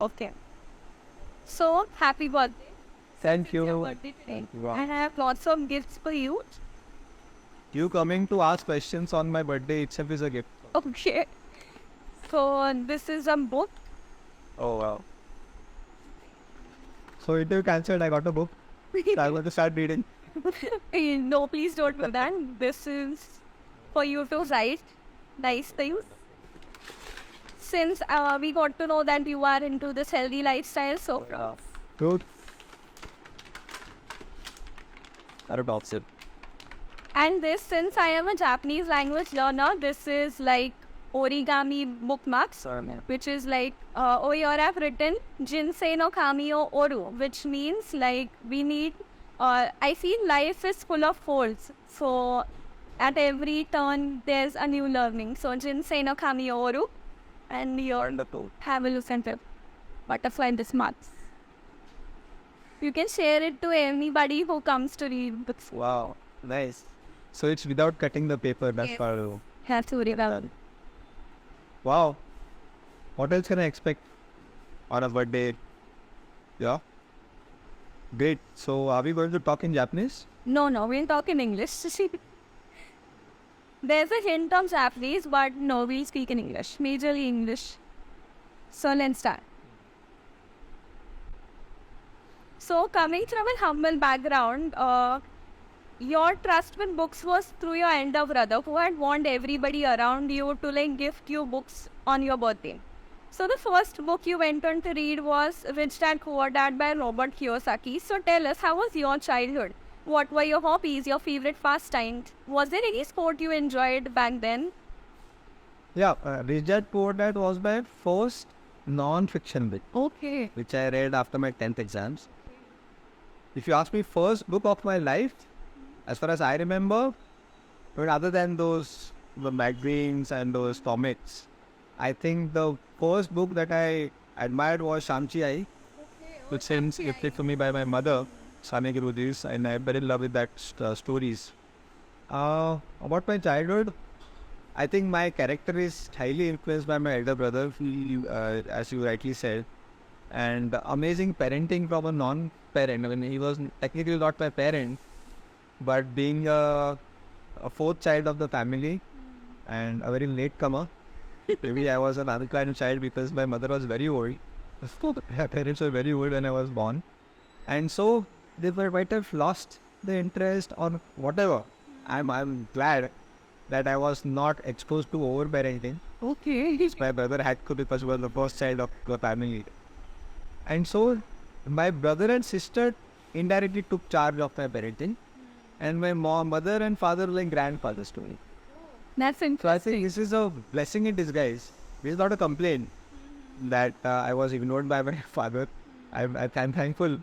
Okay. So, happy birthday. Thank Your you. birthday today. Wow. I have lots of gifts for you. You coming to ask questions on my birthday itself is a gift. Okay. So, this is a book. Oh wow. So interview cancelled. I got a book. So I'm going to start reading. No, please don't do that. This is for you to write nice things. Since we got to know that you are into this healthy lifestyle, so Good. About it. and this, since I am a Japanese language learner, this is like origami bookmarks, which is like, oh, here I've written Jinsei no Kami o Oru, which means like we need, I feel life is full of folds. So at every turn, there's a new learning. So Jinsei no Kami o Oru, and you're have a look at it. Butterfly this month. You can share it to anybody who comes to read books. Wow. Nice. So it's without cutting the paper. That's Yes. part. Have to read about it. Wow. What else can I expect on a birthday? Yeah. Great. So are we going to talk in Japanese? No, we'll talk in English. There's a hint of Japanese, but no, we'll speak in English. Majorly English. So let's start. So coming from a humble background, your trust with books was through your elder brother, who had warned everybody around you to like gift you books on your birthday. So the first book you went on to read was Rich Dad Poor Dad by Robert Kiyosaki. So tell us, how was your childhood? What were your hobbies, your favorite pastimes? Was there any sport you enjoyed back then? Yeah. Rich Dad Poor Dad was my first non-fiction book, Okay. which I read after my 10th exams. If you ask me, first book of my life, as far as I remember, I mean, other than the magazines and those comics, I think the first book that I admired was Shamchi Ai, which was gifted to me by my mother, Sane Gurudis, and I'm very in love with that stories. About my childhood, I think my character is highly influenced by my elder brother, as you rightly said, and amazing parenting from a non-parent. I mean, he was technically not my parent, but being a fourth child of the family and a very late comer, maybe I was an unkind child because my mother was very old. My parents were very old when I was born, and so they might have lost the interest or whatever. I'm glad that I was not exposed to overparenting. Okay. My brother had to because he was the first child of the family. And so my brother and sister indirectly took charge of my parenting. And my mother and father were like grandfathers to me. That's interesting. So I think this is a blessing in disguise. This is not a complaint that I was ignored by my father. I'm thankful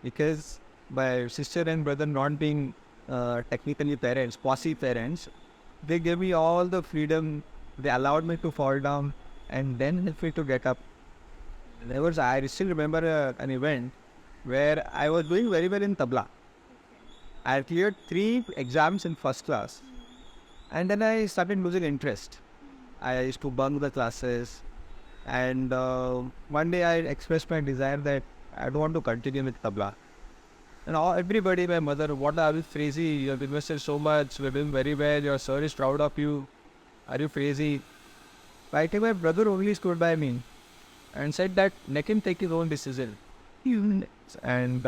because my sister and brother not being technically parents, quasi-parents, they gave me all the freedom. They allowed me to fall down and then helped me to get up. I still remember an event where I was doing very well in tabla. I cleared 3 exams in first class, and then I started losing interest. I used to bunk the classes, and one day I expressed my desire that I don't want to continue with tabla. And everybody, my mother, what are you crazy? You have invested so much, you're doing very well, your sir is proud of you. Are you crazy? But I think my brother only stood by me and said that let him take his own decision. And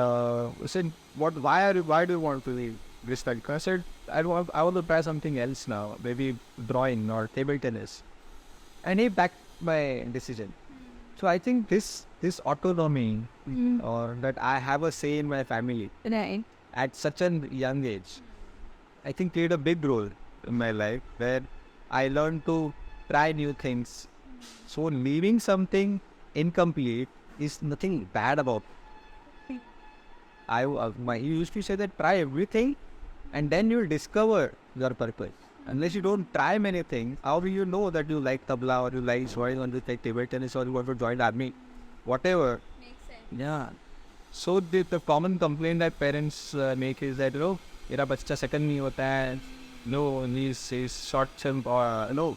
said, why do you want to leave this study? I said, I want to try something else now, maybe drawing or table tennis. And he backed my decision. So I think this autonomy or that I have a say in my family Right. at such a young age, I think played a big role in my life where I learned to try new things. So leaving something incomplete is nothing bad about it. He used to say that try everything and then you'll discover your purpose. Unless you don't try many things, how will you know that you like tabla or you like drawing or you like table tennis or you want to join the army? Whatever. Makes sense. Yeah. So the common complaint that parents make is that, मेरा बच्चा second नहीं होता है, he's short term or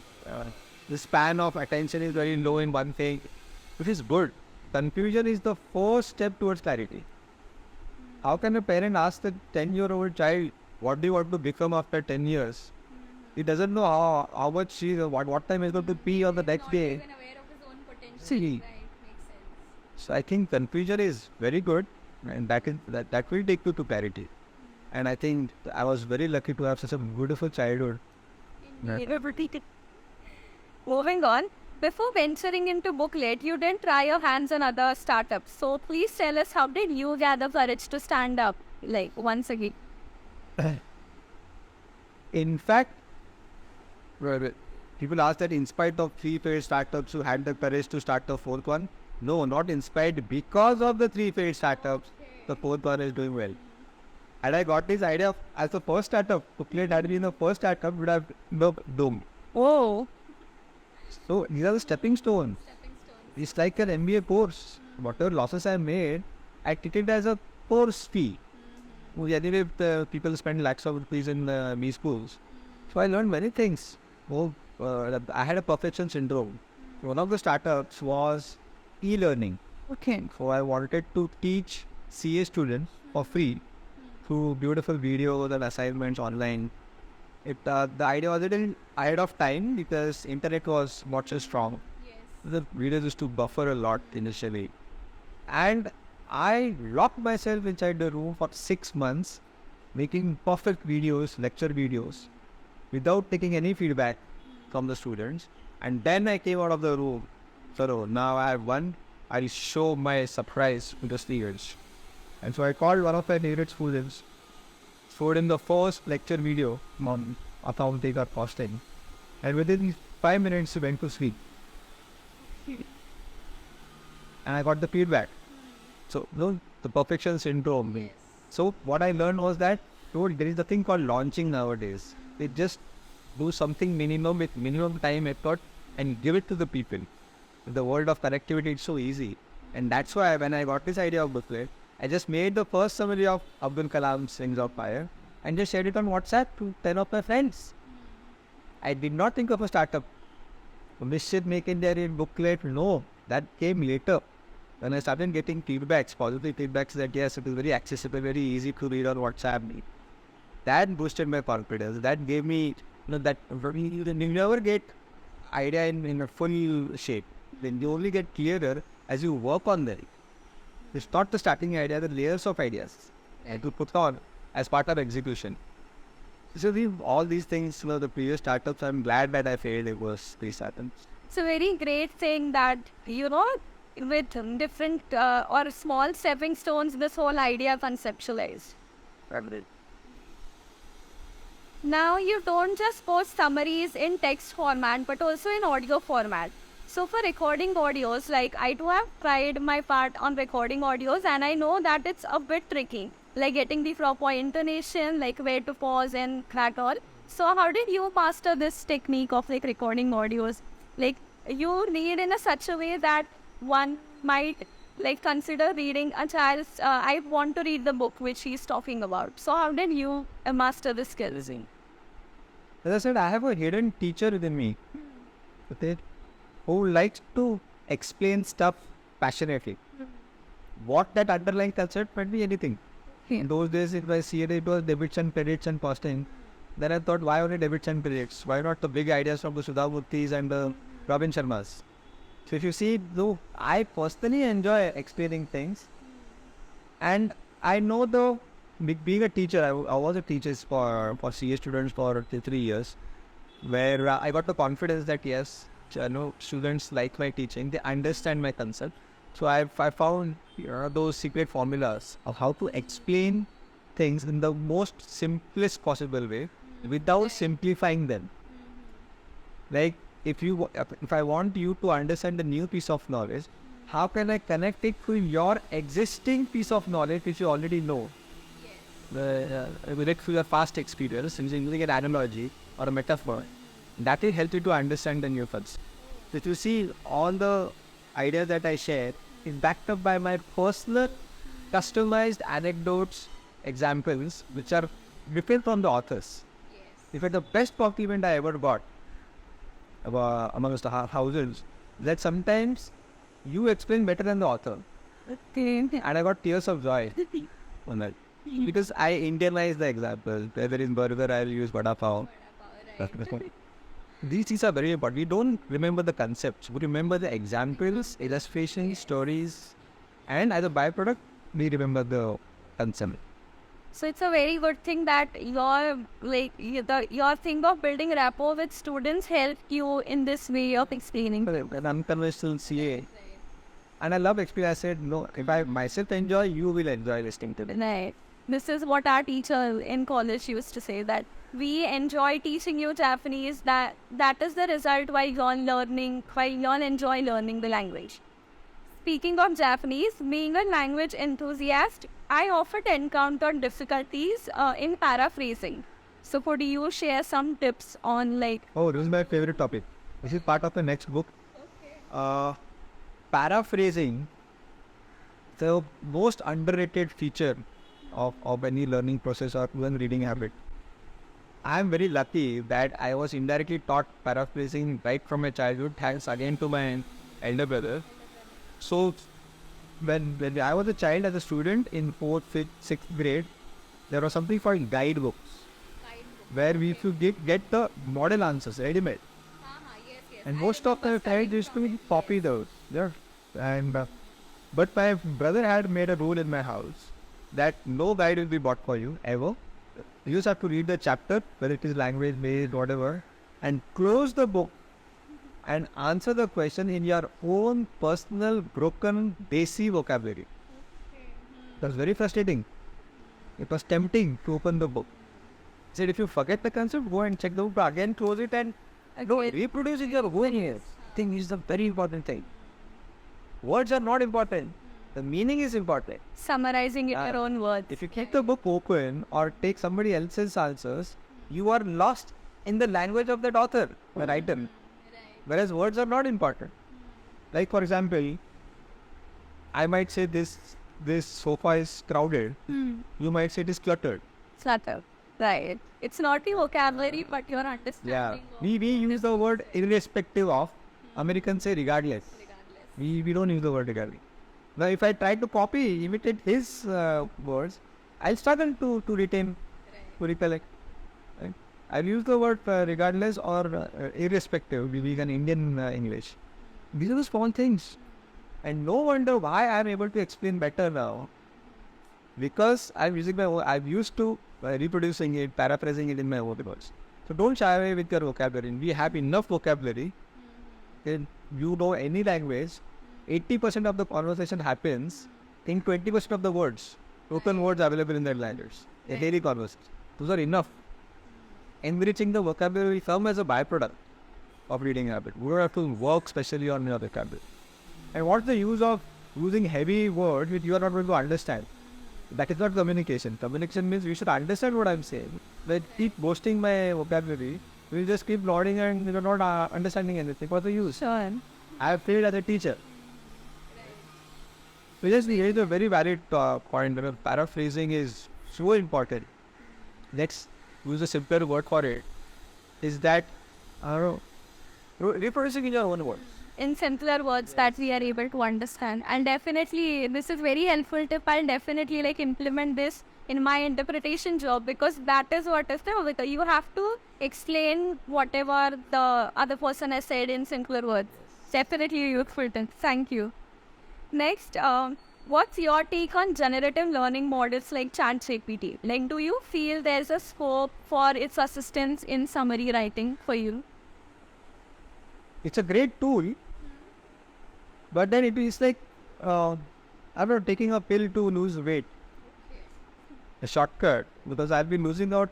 the span of attention is very low in one thing, which is good. confusion is the first step towards clarity. How can a parent ask the 10-year-old child, what do you want to become after 10 years? He doesn't know how much what time is going to be on the next day. Even aware of his own potential. See. Right, makes sense. So I think confusion is very good, and that will take you to clarity. And I think I was very lucky to have such a beautiful childhood. Indeed. Moving on, before venturing into Booklet, you didn't try your hands on other startups. So please tell us, how did you gather courage to stand up, like, once again? In fact, people ask that in spite of 3 failed startups, you had the courage to start the 4th one. No, not inspired. Because of the 3 failed startups, the 4th one is doing well. And I got this idea of, as the first startup, Booklet had been the first startup, would have no doom. Oh. So these are the stepping stones. It's like an MBA course. Whatever losses I made, I treat it as a course fee. Anyway, the people spend lakhs of rupees in me schools. So I learned many things. I had a perfection syndrome. One of the startups was e-learning. Okay. So I wanted to teach CA students for free through beautiful videos and assignments online. The idea was a little ahead of time because internet was not so strong. Yes. The videos used to buffer a lot initially. And I locked myself inside the room for 6 months, making perfect videos, lecture videos, without taking any feedback from the students. And then I came out of the room. So now I have won. I'll show my surprise to the students. And so I called one of my favorite students, showed him the first lecture video on accounting or costing. And within 5 minutes, he went to sleep. And I got the feedback. So, the perfection syndrome. Yes. So, what I learned was that there is a thing called launching nowadays. They just do something minimum with minimum time effort and give it to the people. In the world of connectivity, it's so easy. And that's why when I got this idea of Booklet, I just made the first summary of Abdul Kalam's Wings of Fire and just shared it on WhatsApp to 10 of my friends. I did not think of a startup. Mischief making there in Booklet, no, that came later. When I started getting feedbacks, positive feedbacks that yes, it is very accessible, very easy to read on WhatsApp. That boosted my confidence. That gave me, that you never get idea in a full shape. Then you only get clearer as you work on them. It's not the starting idea, the layers of ideas and to put on as part of execution. So all these things, the previous startups, I'm glad that I failed. It was these startups. It's a very great thing that, with different or small stepping stones, this whole idea conceptualized. Now, you don't just post summaries in text format, but also in audio format. So for recording audios, like I do have tried my part on recording audios, and I know that it's a bit tricky, like getting the proper intonation, like where to pause and that all. So how did you master this technique of like recording audios? Like you read in such a way that one might like consider reading a child's, I want to read the book which he's talking about. So how did you master this skill? As I said, I have a hidden teacher within me. Who likes to explain stuff passionately. What that underlying concept might be anything. In those days, if I see it was debits and credits and costing, then I thought, why only debits and credits? Why not the big ideas from the Sudha Murthy's and the Robin Sharma's? So if you see, though, I personally enjoy explaining things. And I know being a teacher, I was a teacher for CA students for 3 years, where I got the confidence that yes, students like my teaching, they understand my concept. So I found those secret formulas of how to explain things in the most simplest possible way without simplifying them. Like if I want you to understand a new piece of knowledge, how can I connect it to your existing piece of knowledge which you already know? With your past experience, using an analogy or a metaphor. That will help you to understand the new facts. So if you see, all the ideas that I share is backed up by my personal, customized anecdotes, examples, which are different from the authors. Yes. In fact, the best compliment I ever got amongst the thousands, that sometimes you explain better than the author. Okay. And I got tears of joy on that. Because I internalize the example. Whether in burger, I'll use vada pav. These things are very important. We don't remember the concepts. We remember the examples, illustrations, stories. And as a byproduct, we remember the concept. So it's a very good thing that your thing of building rapport with students helped you in this way of explaining. An unconventional CA. And I love explaining. I said, no, if I myself enjoy, you will enjoy listening to me. Right. This is what our teacher in college used to say, that we enjoy teaching you Japanese. That is the result why you all enjoy learning the language. Speaking of Japanese, being a language enthusiast, I often encounter difficulties in paraphrasing. So could you share some tips on Oh, this is my favorite topic. This is part of the next book. Okay. Paraphrasing, the most underrated feature of any learning process or even reading habit. I am very lucky that I was indirectly taught paraphrasing right from my childhood, thanks again to my elder brother. So, when I was a child as a student in 4th, 5th, 6th grade, there was something called guidebooks, where we used to get the model answers, ready-made. And most of the time used to copy those. Yeah. But my brother had made a rule in my house that no guide will be bought for you, ever. You just have to read the chapter, whether it is language-based, whatever, and close the book and answer the question in your own personal, broken, desi vocabulary. That was very frustrating. It was tempting to open the book. I said, if you forget the concept, go and check the book again, close it, and reproduce in your own ears. Thing is the very important thing. Words are not important. The meaning is important. summarizing in your own words? If you keep the book open or take somebody else's answers, you are lost in the language of that author, the writer. Whereas words are not important. Like for example, I might say this sofa is crowded. You might say it is cluttered. Clutter. Right. It's not the vocabulary, but your understanding. Yeah. We use the word irrespective of. Americans say regardless. We don't use the word regardless. Now if I try to imitate his words, I'll struggle to retain, to recollect. Right? I'll use the word regardless or irrespective, maybe an Indian English. These are the small things. And no wonder why I'm able to explain better now. Because I'm used to reproducing it, paraphrasing it in my own words. So don't shy away with your vocabulary. We have enough vocabulary. If you know any language, 80% of the conversation happens in 20% of the words. Total words available in that language. A daily conversation. Those are enough. Enriching the vocabulary will come as a byproduct of reading habit. We don't have to work specially on your vocabulary. And what's the use of using heavy words which you are not going to understand? That is not communication. Communication means you should understand what I'm saying. When I keep boasting my vocabulary, we'll just keep nodding and you're not understanding anything. What's the use? Sure. I have failed as a teacher. So yes, here is a very valid point. Paraphrasing is so important. Let's use a simpler word for it. Is that reproducing in your own words. In simpler words that we are able to understand. And definitely, this is very helpful tip. I'll definitely implement this in my interpretation job, because that is what is there. Because you have to explain whatever the other person has said in simpler words. Definitely a useful tip. Thank you. Next, what's your take on generative learning models like ChatGPT? Do you feel there's a scope for its assistance in summary writing for you? It's a great tool, but then it is I'm not taking a pill to lose weight. A shortcut, because I've been losing out.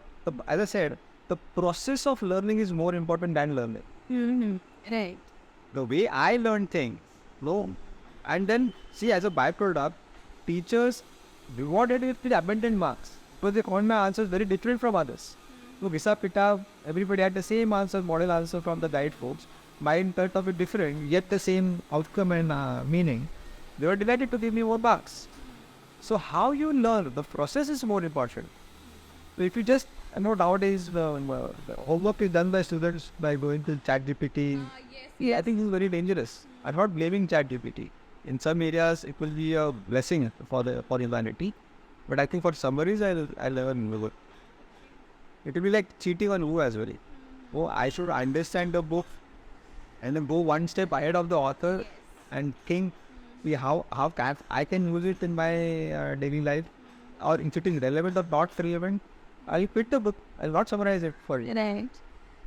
As I said, the process of learning is more important than learning. Right. The way I learn things, and then see, as a byproduct, teachers rewarded it with abundant marks because they found my answers very different from others. So Visa Pita, everybody had the same answer, model answer from the guide folks. Mine turned out to be different, yet the same outcome and meaning. They were delighted to give me more marks. So how you learn, the process is more important. So if you just, nowadays the homework is done by students by going to ChatGPT. I think this is very dangerous. I'm not blaming ChatGPT. In some areas, it will be a blessing for humanity. But I think for summaries, I'll never know. It will be like cheating on who as well. Oh, I should understand the book and then go one step ahead of the author and think how can I can use it in my daily life, or if it is relevant or not relevant, I'll quit the book. I'll not summarize it for you. Right.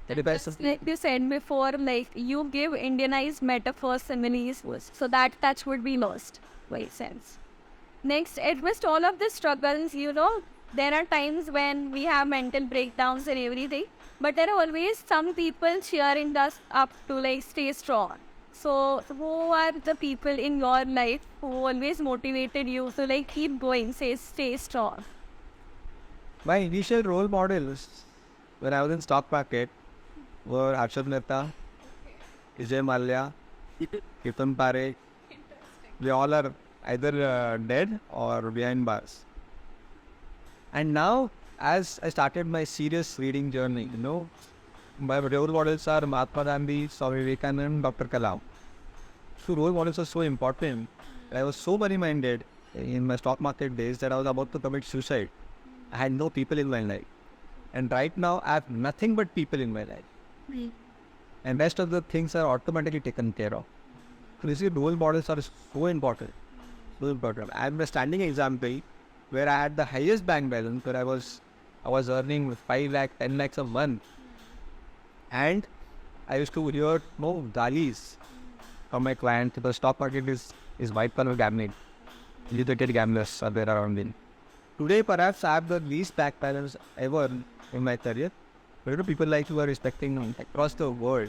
That is Like you said before, like you give Indianized metaphors, similes, so that touch would be lost. Makes sense. Next, amidst all of the struggles, there are times when we have mental breakdowns and everything, but there are always some people cheering us up to like stay strong. So, who are the people in your life who always motivated you to like keep going, stay strong? My initial role models when I was in stock market were Harshad Mehta, Vijay Mallya, Kirtan Parekh. They all are either dead or behind bars. And now, as I started my serious reading journey, my role models are Mahatma Gandhi, Swami Vivekananda, Dr. Kalam. So role models are so important. I was so money-minded in my stock market days that I was about to commit suicide. I had no people in my life. And right now, I have nothing but people in my life. And rest of the things are automatically taken care of. So you see, role models are so important. So important. I'm a standing example where I had the highest bank balance, where I was earning 5 lakh, 10 lakhs a month. And I used to hear galis from my clients. The stock market is white collar gambling. Educated gamblers are there around me. Today, perhaps I have the least bank balance ever in my career. But people like you are respecting me across the world.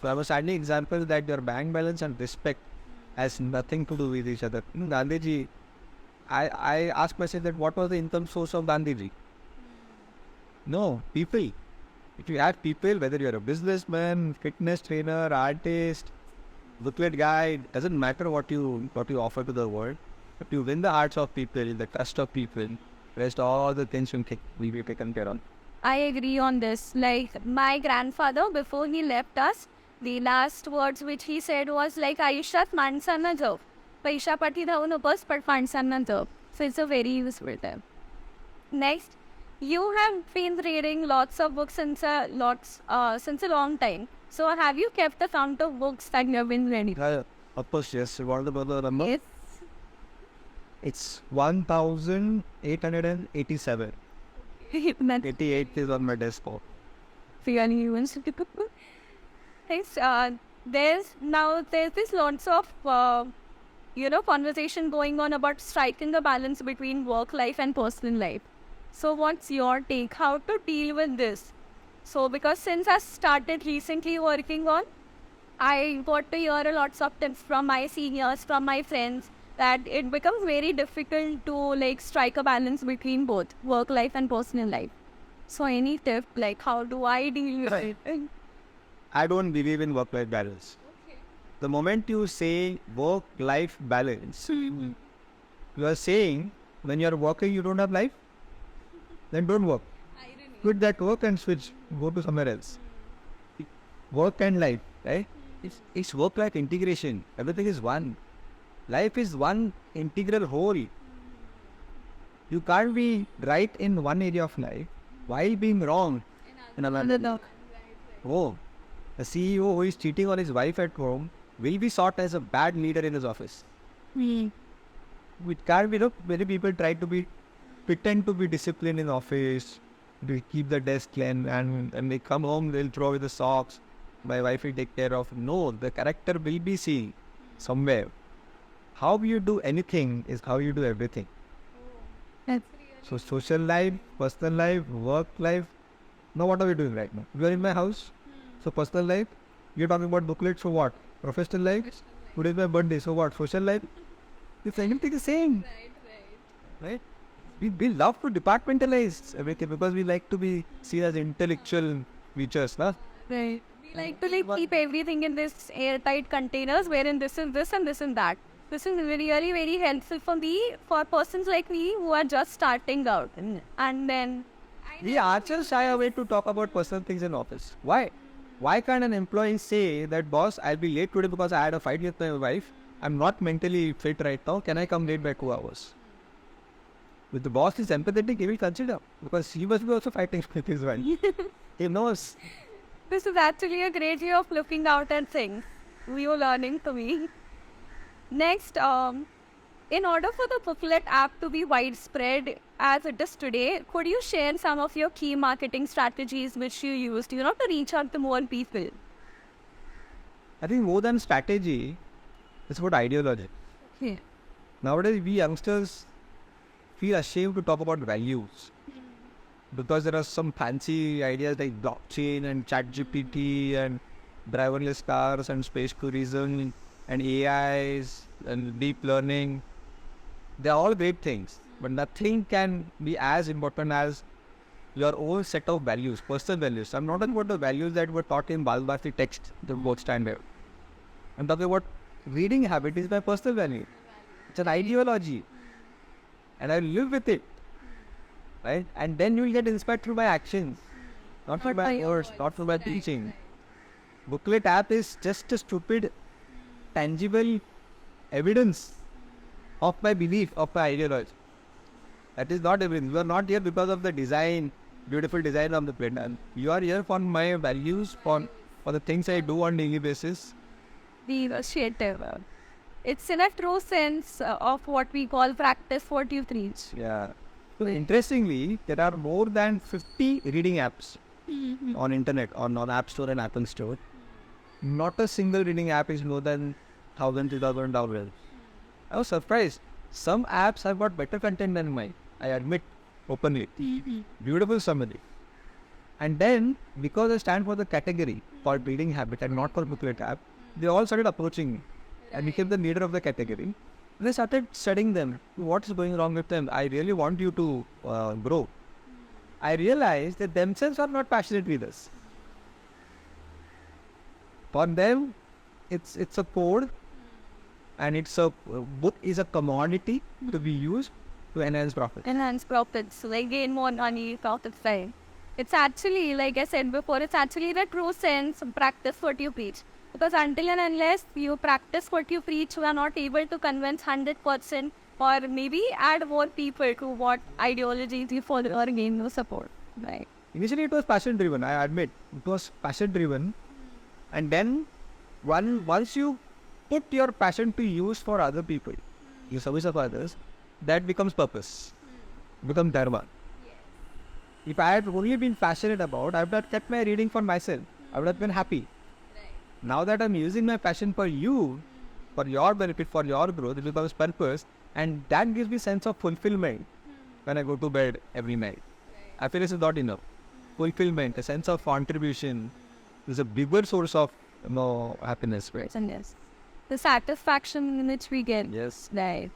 So I'm a standing example that your bank balance and respect has nothing to do with each other. Gandhiji, I asked myself that what was the income source of Gandhiji? No, people. If you have people, whether you're a businessman, fitness trainer, artist, booklet guy, doesn't matter what you offer to the world. If you win the hearts of people, the trust of people, rest all the things will be taken care of. I agree on this. Like my grandfather, before he left us, the last words which he said was like, "Ayushat माणसांना जप, पैशा पाठी धावू नकोस, पण माणसांना जप." So it's a very useful term. Next, you have been reading lots of books since a long time. So have you kept the count of books that you have been reading? Of course, yes. You want the number? Yes. It's 1,887. 88 is on my desk. Really humans. Thanks. There's this lots of conversation going on about striking a balance between work life and personal life. So what's your take? How to deal with this? So because since I started recently working on, I got to hear a lots of tips from my seniors, from my friends, that it becomes very difficult to like strike a balance between both work life and personal life. So any tip, like how do I deal with it? I don't believe in work-life balance. Okay. The moment you say work-life balance, you are saying when you are working you don't have life, then don't work. Quit that work and switch, go to somewhere else. Work and life, right? It's work-life integration. Everything is one. Life is one integral whole. You can't be right in one area of life while being wrong in another. Oh, a CEO who is cheating on his wife at home will be sought as a bad leader in his office. It can't be. Many people try to pretend to be disciplined in office, to keep the desk clean, and they come home, they'll throw away the socks. My wife will take care of. No, the character will be seen somewhere. How you do anything is how you do everything. So social life, personal life, work life. Now what are we doing right now? We are in my house. So personal life, you're talking about booklet, so what? Professional life, today is my birthday, so what? Social life, it's anything the same. Right? We love to departmentalize everything because we like to be seen as intellectual creatures, na? Right. We like to keep everything in this airtight containers wherein this is this and this and that. This is really, very helpful for persons like me who are just starting out. And then We ourselves shy away to talk about personal things in office. Why? Why can't an employee say that, boss, I'll be late today because I had a fight with my wife, I'm not mentally fit right now. Can I come late by 2 hours? If the boss is empathetic, he will consider, because he must be also fighting with his wife. He knows. This is actually a great way of looking out at things. We are learning to me. Next, in order for the Booklet app to be widespread as it is today, could you share some of your key marketing strategies which you used, to reach out to more people? I think more than strategy, it's about ideology. Yeah. Nowadays, we youngsters feel ashamed to talk about values, because there are some fancy ideas like blockchain and ChatGPT and driverless cars and space tourism and AIs and deep learning. They are all great things, but nothing can be as important as your own set of values, personal values. I'm not talking about the values that were taught in Balbasi text, the both standard. I'm talking about reading habit is my personal value. It's an ideology, and I live with it, right? And then you will get inspired through my actions, not through my words, not through my teaching. Booklet app is just a stupid, tangible evidence of my belief, of my ideology. That is not everything. You are not here because of the design, beautiful design of the plate. You are here for my values, for the things I do on daily basis. The initiative. It's in a true sense of what we call practice what you preach. Yeah. So interestingly, there are more than 50 reading apps on internet, on App Store and Apple Store. Not a single reading app is more than 1,000, 2,000 downloads. I was surprised. Some apps have got better content than mine. I admit openly. Beautiful summary. And then, because I stand for the category for reading habit and not for Booklet app, they all started approaching me. I became the leader of the category. And I started studying them. What is going wrong with them? I really want you to grow. I realized that themselves are not passionate readers. For them, it's a code, and it's a book is a commodity to be used to enhance profit. Enhance profits, so they gain more money, profit side. It's actually, like I said before, it's actually the true sense of practice what you preach. Because until and unless you practice what you preach, you are not able to convince 100% or maybe add more people to what ideologies you follow or gain no support. Right. Initially, it was passion driven. I admit it was passion driven, and then once you put your passion to use for other people, your service of others, that becomes purpose, becomes dharma. If I had only been passionate about, I would have kept my reading for myself. I would have been happy. Now that I'm using my passion for you, for your benefit, for your growth, it becomes purpose, and that gives me sense of fulfillment when I go to bed every night. I feel this is not enough. Fulfillment, a sense of contribution, is a bigger source of happiness, right? And yes, the satisfaction in which we get. Yes. Right.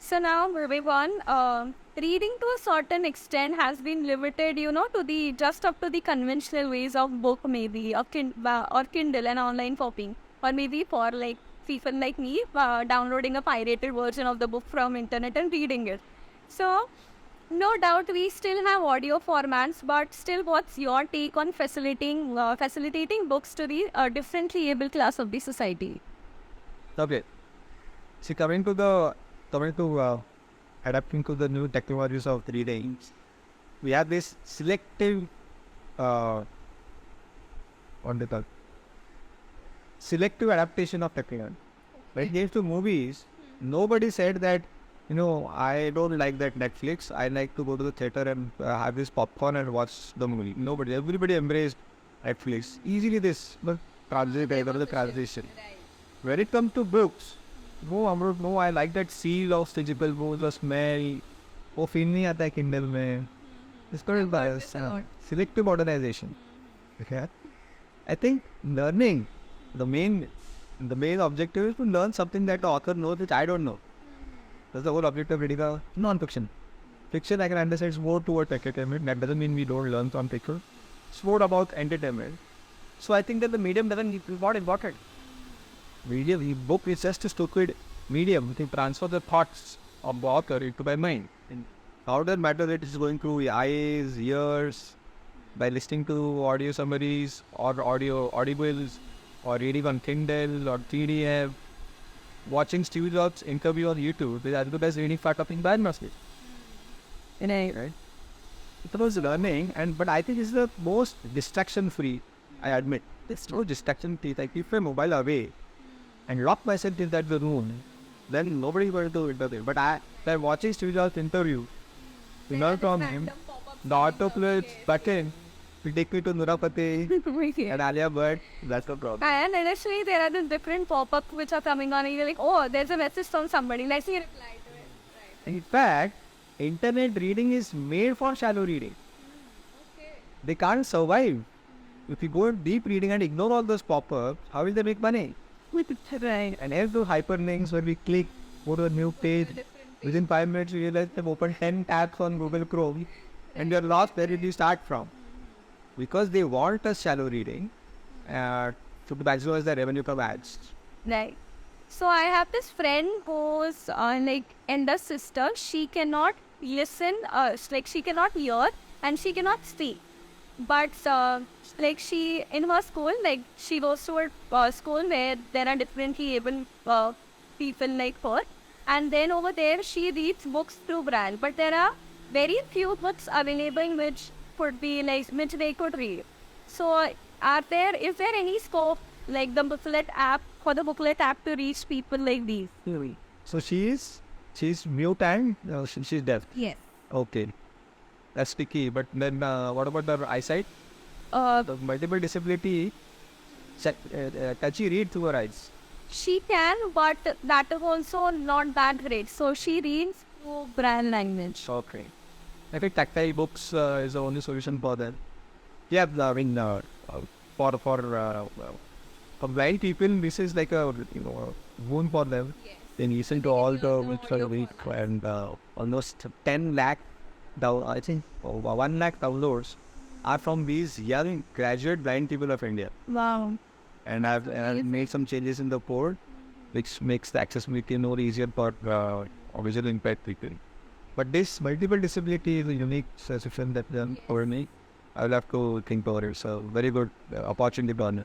So now moving on, reading to a certain extent has been limited, to the just up to the conventional ways of book, maybe or Kindle and online copying, or maybe for like people like me, downloading a pirated version of the book from internet and reading it. So no doubt we still have audio formats, but still, what's your take on facilitating books to the differently able class of the society? Okay. See, coming to adapting to the new technologies of reading, we have this selective selective adaptation of technology. When it came to movies, nobody said that, I don't like that Netflix. I like to go to the theater and have this popcorn and watch the movie. Nobody. Everybody embraced Netflix. Easily this transition. When it comes to books, no, Amrut, no, I like that seal of physical books, the smell. वो feel नहीं आता है Kindle में. It's called bias. Selective modernization. Okay. I think learning, the main objective is to learn something that the author knows which I don't know. That's the whole objective of reading a non-fiction. Fiction, I can understand, is more towards entertainment. That doesn't mean we don't learn some fiction. It's more about entertainment. So I think that the medium is not important. Book is just a stupid medium to transfer the thoughts of the author into my mind. And how does it matter that it is going through eyes, ears, by listening to audio summaries or audibles, or reading on Kindle or PDF? watching Steve Jobs interview on YouTube is as good as reading Fat Topping biography. Right? It was learning, but I think it's the most distraction-free. I admit, there's no distraction-free. Like keep my mobile away and lock myself in that room, then nobody will do it. But by watching Steve Jobs interview, to learn from him, the autoplay button will take me to Nurapati and Alia Bhatt. That's the problem. And initially there are the different pop-ups which are coming on and you're like, oh, there's a message from somebody. Let's see reply to it. In fact, internet reading is made for shallow reading. They can't survive. If you go deep reading and ignore all those pop-ups, how will they make money? Right. And here's those hyperlinks where we click, go to a new page. Within 5 minutes, you realize they've opened 10 tabs on Google Chrome and you're lost. Where did you start from? Because they want us shallow reading to maximize their revenue from ads. Right. So I have this friend who's like elder sister. She cannot listen, like she cannot hear and she cannot see. But like she in her school, like she goes to a school where there are differently able people like her. And then over there she reads books through Braille. But there are very few books available which could be like which they could read. So is there any scope like the Booklet app for the Booklet app to reach people like these? So she's mute and she's deaf. Yes. Okay, that's the key. But then what about the eyesight? The multiple disability. Can she read through her eyes? She can, but that is also not that great. So she reads through Braille language. Okay. I think tactile books is the only solution for that. Yeah, I mean, for blind people, this is like a boon for them. Yes. They listen to all the books for a week and almost 10 lakh, I think 1 lakh downloads are from these young graduate blind people of India. Wow. And I've made some changes in the code, which makes the accessibility more easier for visual impaired people. But this multiple disability is a unique solution that for me. I'll have to think about it. So very good opportunity to learn.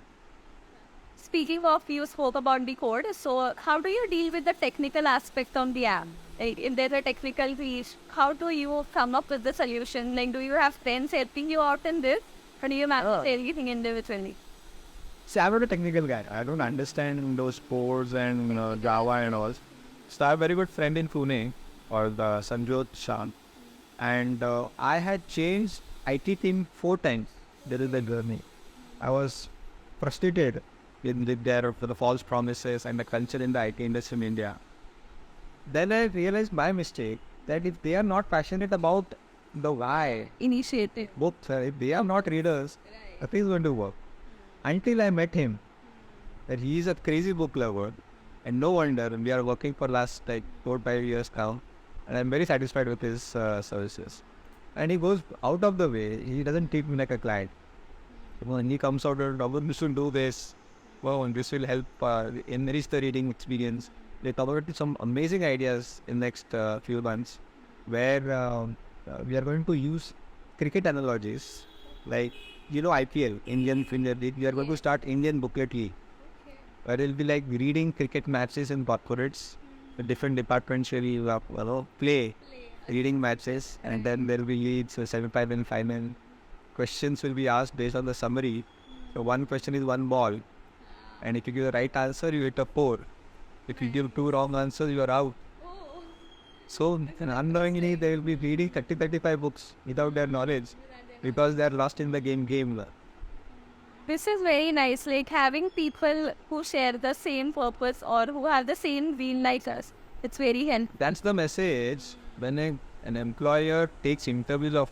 Speaking of, you spoke about the code. So how do you deal with the technical aspect of the app? Like, if there's a technical piece, how do you come up with the solution? Like, do you have friends helping you out in this? Or do you manage everything individually? See, I'm not a technical guy. I don't understand those codes and Java and all. So I have a very good friend in Pune, or the Sanjot Shah. And I had changed IT team 4 times during the journey. I was frustrated with the false promises and the culture in the IT industry in India. Then I realized my mistake, that if they are not passionate about the why, Initiative. if they are not readers, nothing is going to work. Until I met him, that he is a crazy book lover, and no wonder we are working for last like 4 or 5 years now, and I'm very satisfied with his services. And he goes out of the way. He doesn't treat me like a client. When he comes out and you should do this, well, and this will help enrich the reading experience. They come out with some amazing ideas in the next few months, where we are going to use cricket analogies, like IPL, Indian Premier League. We are going to start Indian Booklet League, where it will be like reading cricket matches in corporates. The different departments will play reading matches, and then there will be leads, semi-final and final. Questions will be asked based on the summary. So one question is 1 ball, and if you give the right answer, you hit a 4. If you give 2 wrong answers, you are out. So unknowingly, they will be reading 30-35 books without their knowledge, because they are lost in the game. This is very nice, like having people who share the same purpose or who have the same dream like us. It's very helpful. That's the message. When an employer takes interviews of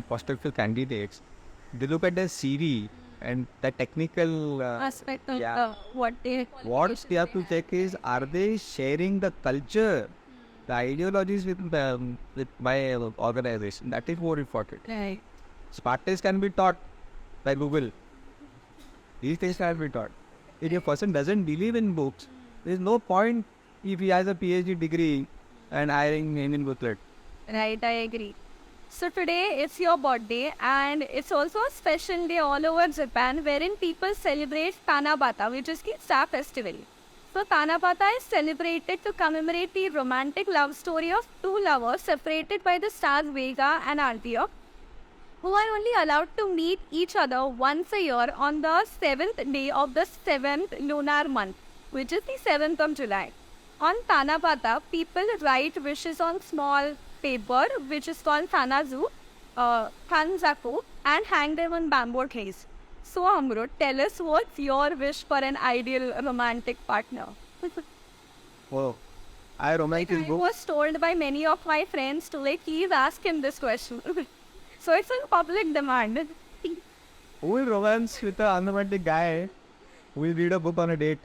prospective candidates, they look at their CV and the technical Aspect of what they have to check is, are they sharing the culture, the ideologies with my organization? That is more important. Right. Smart tests can be taught by Google. These things can be taught. If a person doesn't believe in books, there is no point if he has a PhD degree and hiring him in Booklet. Right, I agree. So today it's your birthday, and it's also a special day all over Japan wherein people celebrate Kanabata, which is the Star Festival. So Tanapata is celebrated to commemorate the romantic love story of two lovers separated by the stars Vega and Artya, who are only allowed to meet each other once a year on the 7th day of the 7th lunar month, which is the 7th of July. On Tanapata, people write wishes on small paper, which is called Tanzaku, and hang them on bamboo trees. So Amrut, tell us what's your wish for an ideal romantic partner? Oh, I romantic I book. was told by many of my friends to please ask him this question. So it's a public demand. Who will romance with an unromantic guy who will read a book on a date?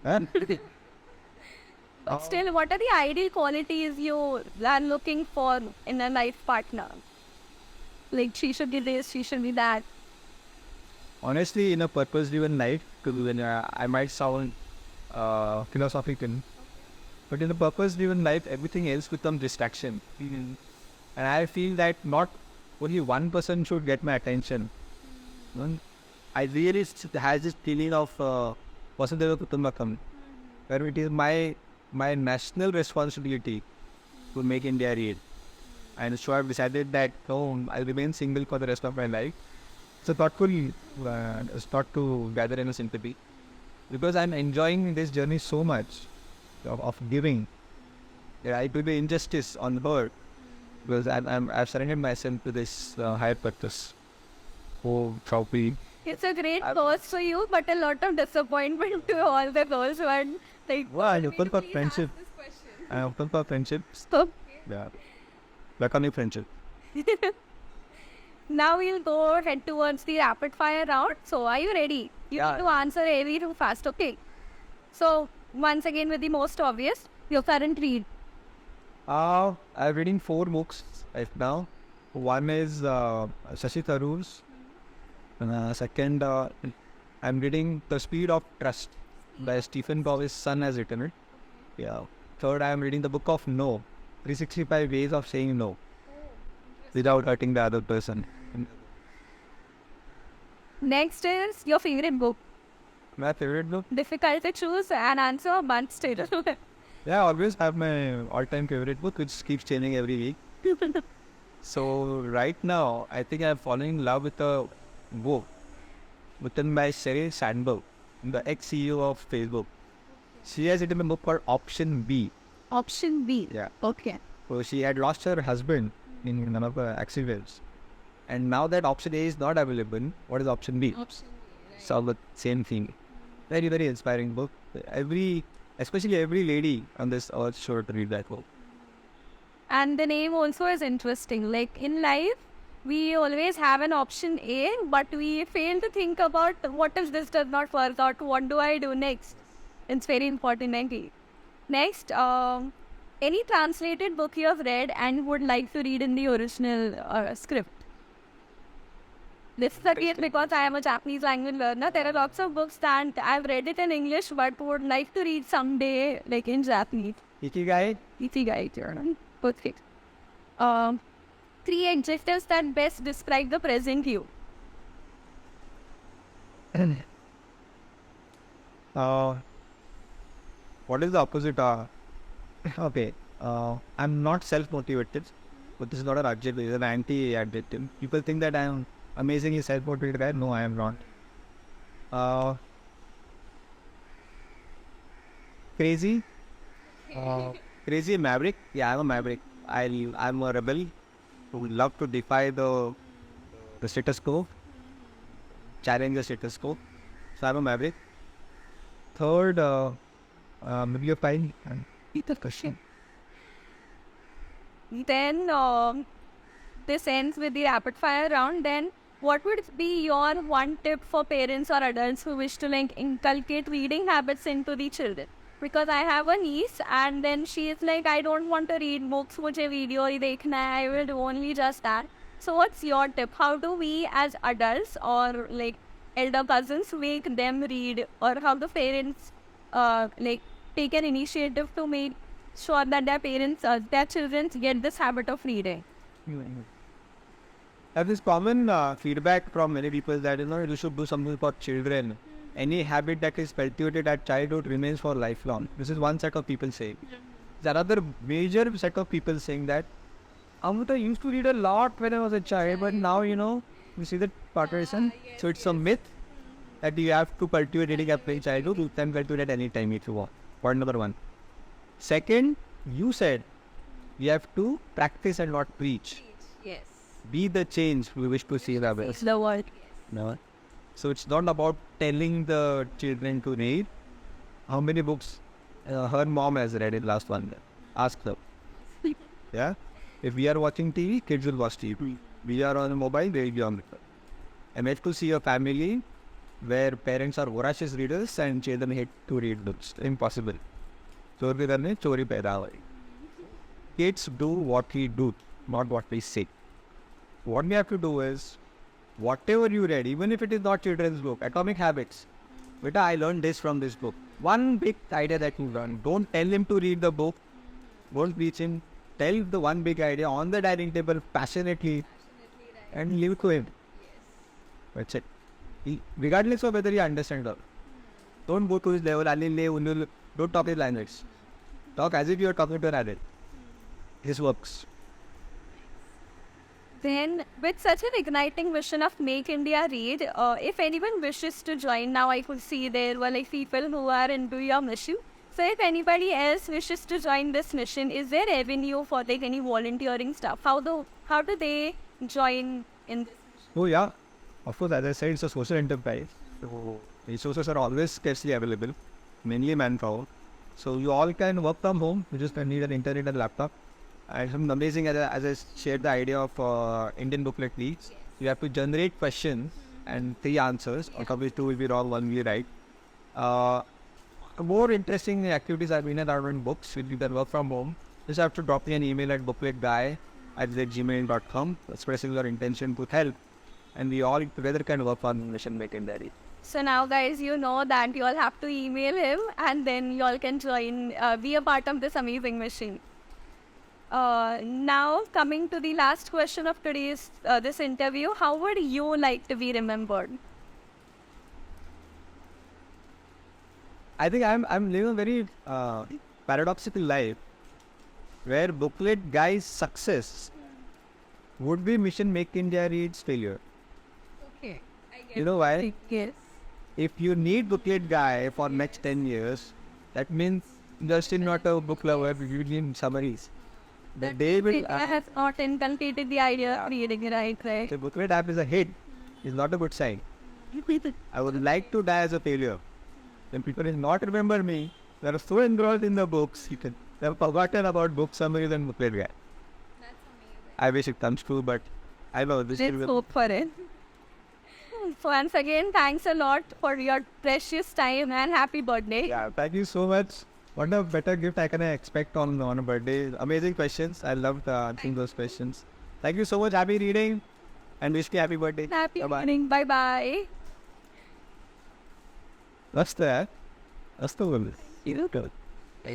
Huh? But still, what are the ideal qualities you are looking for in a life partner? Like, she should be this, she should be that. Honestly, in a purpose-driven life, I might sound philosophical, but in a purpose-driven life, everything else becomes distraction. And I feel that not only one person should get my attention. I really has this feeling of Vasudhaiva Kutumbakam, where it is my national responsibility to make India real. And so I've decided that no, I'll remain single for the rest of my life. It's a thoughtful thought to gather in a sympathy, because I'm enjoying this journey so much of giving. Yeah, it will be injustice on her, because I've surrendered myself to this higher purpose. Oh, Chowpi. It's a great cause for you, but a lot of disappointment to all the girls who are like, Well, I'm open for friendship. I'm open for friendship. stop. Yeah. Welcome friendship. Now we'll go head towards the rapid fire round. So are you ready? You Yeah. need to answer every too fast, okay? So once again with the most obvious, your current read. I'm reading 4 books right now. One is Shashi Tharoor's. Second, I'm reading The Speed of Trust by Stephen Covey's son has written it. Yeah. Third, I'm reading the book of No, 365 ways of saying no without hurting the other person. Next is your favorite book. My favorite book? Difficult to choose an answer, but still. Yeah, I always have my all-time favorite book, which keeps changing every week. So right now, I think I'm falling in love with a book written by Sheryl Sandberg, the ex-CEO of Facebook. She has written a book called Option B. Option B. Yeah. Okay. So she had lost her husband in one of the accidents. And now that option A is not available, what is option B? Option B. Right. So the same thing. Very, very inspiring book. Especially every lady on this earth should read that book. And the name also is interesting. Like in life, we always have an option A, but we fail to think about what if this does not work out, what do I do next? It's very important, I feel. Next, any translated book you have read and would like to read in the original script? This is again because I am a Japanese language learner. There are lots of books that I've read it in English but would like to read someday like in Japanese. Ikigai? Ikigai, perfect. 3 adjectives that best describe the present you. What is the opposite? Okay. I'm not self-motivated, but this is not an adjective, it's an anti-adjective. People think that I'm amazingly self-motivated guy. No, I am not. Crazy? Crazy maverick? Yeah, I'm a maverick. I'm a rebel who would love to defy the status quo, challenge the status quo. So I'm a maverick. Third, maybe a fine. Either question. Then this ends with the rapid fire round. Then what would be your one tip for parents or adults who wish to like inculcate reading habits into the children? Because I have a niece and then she is like, I don't want to read books, mujhe video hi dekhna hai, I will do only just that. So what's your tip? How do we as adults or like elder cousins make them read, or how the parents like take an initiative to make sure that their children get this habit of reading? I have this common feedback from many people that you should do something for children any habit that is cultivated at childhood remains for lifelong. This is one set of people saying. There's another major set of people saying that Amrut, I used to read a lot when I was a child, but now, you see that partition. So it's a myth that you have to cultivate reading at play childhood. You can cultivate at any time if you want. Point number one. Second, you said you have to practice and not preach. Yes. Be the change we wish to see in others. It's the word. No. So it's not about telling the children to read. How many books her mom has read in last 1 year? Ask them. Yeah? If we are watching TV, kids will watch TV. We are on a mobile, they will be on the phone. I met to see a family where parents are voracious readers and children hate to read books. Impossible. Chori karne, chori paida hoy. Kids do what we do, not what we say. What we have to do is, whatever you read, even if it is not children's book, Atomic Habits. Beta, I learned this from this book. One big idea that you learn. Don't tell him to read the book. Don't preach him. Tell the one big idea on the dining table passionately and leave it to him. That's it. Regardless of whether he understands or not. Don't go to his level. Don't talk his language. Talk as if you are talking to an adult. This works. Then, with such an igniting vision of Make India Read, if anyone wishes to join, now I could see there were like people who are into your mission. So if anybody else wishes to join this mission, is there avenue for like any volunteering stuff? How do they join in this mission? Oh yeah, of course, as I said, it's a social enterprise. So resources are always scarcely available, mainly manpower. So you all can work from home. You just need an internet and laptop. And something amazing, as I shared the idea of Indian Booklet leads, you have to generate questions and 3 answers, out of which 2 will be wrong, 1 will be right. More interesting activities are being done in books, which you can work from home. Just have to drop me an email at bookletguy@gmail.com, expressing your intention to help, and we all together can work on mission Make India Read. So now guys, you know that you all have to email him and then you all can join, be a part of this amazing mission. Now coming to the last question of today's this interview, how would you like to be remembered? I think I'm living a very paradoxical life, where Booklet Guy's success would be mission Make India Read's failure. Okay. I get You know why? Yes. If you need Booklet Guy for next 10 years, that means you're still not a book lover. You need summaries. The day will. I have not inculcated the idea of reading, right? The Booklet app is a hit. It's not a good sign. I would like to die as a failure. When people will not remember me, they are so engrossed in the books, they have forgotten about book summaries and Booklet Guy. That's amazing. I wish it comes true, but I know this Let's hope for it. So once again, thanks a lot for your precious time and happy birthday. Yeah, thank you so much. What a better gift I can expect on a birthday. Amazing questions. I loved answering those questions. Thank you so much. Happy reading and wish you happy birthday. Happy Bye-bye. reading. Bye-bye. That's the one. You know.